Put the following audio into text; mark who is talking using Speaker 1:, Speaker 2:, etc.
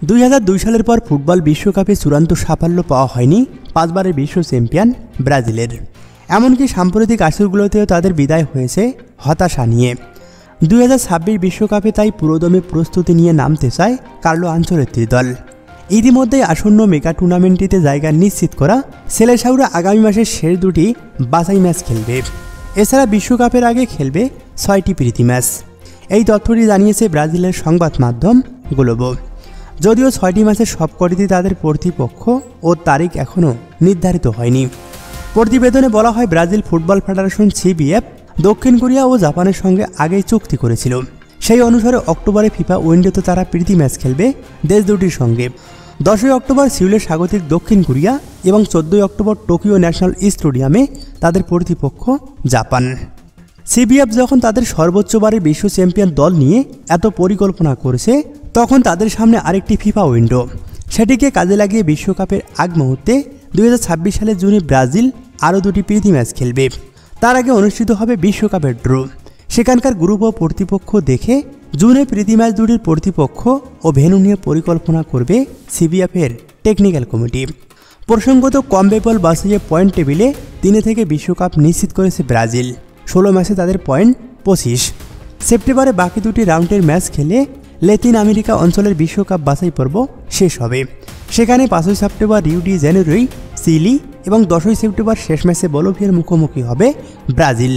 Speaker 1: 2002 সালের পর ফুটবল বিশ্বকাপে চূড়ান্ত সাফল্য পাওয়া হয়নি 5 বারের বিশ্ব চ্যাম্পিয়ন ব্রাজিলের। এমনকি সাম্প্রতিক আসরগুলোতেও তাদের বিদায় হয়েছে হতাশা নিয়ে। 2026 বিশ্বকাপে তাই পুরোদমে প্রস্তুতি নিয়ে নামতে চায় কার্লো আনচেলত্তির দল। ইতিমধ্যেই আসন্ন মেগা টুর্নামেন্টটিতে জায়গা নিশ্চিত করা সেলেসাওরা আগামী মাসের শেষ দুটি বাছাই ম্যাচ খেলবে। এছাড়া বিশ্বকাপের আগে খেলবে 6টি প্রীতি ম্যাচ। এই তথ্যটি জানিয়েছে ব্রাজিলের সংবাদ মাধ্যম গ্লোবো। যদিও 6টি ম্যাচের সবকটিতে তাদের প্রতিপক্ষ ও তারিখ এখনও নির্ধারিত হয়নি। প্রতিবেদনে বলা হয়, ব্রাজিল ফুটবল ফেডারেশন CBF দক্ষিণ কোরিয়া ও জাপানের সঙ্গে আগেই চুক্তি করেছিল। সেই অনুসারে অক্টোবরে ফিফা উইন্ডোতে তারা প্রীতি ম্যাচ খেলবে দেশ দুটির সঙ্গে। 10 অক্টোবর সিউলে স্বাগতিক দক্ষিণ কোরিয়া এবং 14 অক্টোবর টোকিও ন্যাশনাল স্টেডিয়ামে তাদের প্রতিপক্ষ জাপান। CBF যখন তাদের সর্বোচ্চবারের বিশ্ব চ্যাম্পিয়ন দল নিয়ে এত পরিকল্পনা করেছে, তখন তাদের সামনে আরেকটি ফিফা উইন্ডো। সেটিকে কাজে লাগিয়ে বিশ্বকাপের আগ মুহূর্তে 2026 সালের জুনে ব্রাজিল আরও দুটি প্রীতি ম্যাচ খেলবে। তার আগে অনুষ্ঠিত হবে বিশ্বকাপের ড্র। সেখানকার গ্রুপ ও প্রতিপক্ষ দেখে জুনে প্রীতি ম্যাচ দুটির প্রতিপক্ষ ও ভেন্যু নিয়ে পরিকল্পনা করবে CBF-এর টেকনিক্যাল কমিটি। প্রসঙ্গত, কমবেবল বাছাইয়ে পয়েন্ট টেবিলে 3 থেকে বিশ্বকাপ নিশ্চিত করেছে ব্রাজিল। 16 ম্যাচে তাদের পয়েন্ট 25। সেপ্টেম্বরে বাকি দুটি রাউন্ডের ম্যাচ খেলে লাতিন আমেরিকা অঞ্চলের বিশ্বকাপ বাছাই পর্ব শেষ হবে। সেখানে 5 সেপ্টেম্বর রিও ডি জেনেরোয় চিলি এবং 10 সেপ্টেম্বর শেষ ম্যাচে বলিভিয়ার মুখোমুখি হবে ব্রাজিল।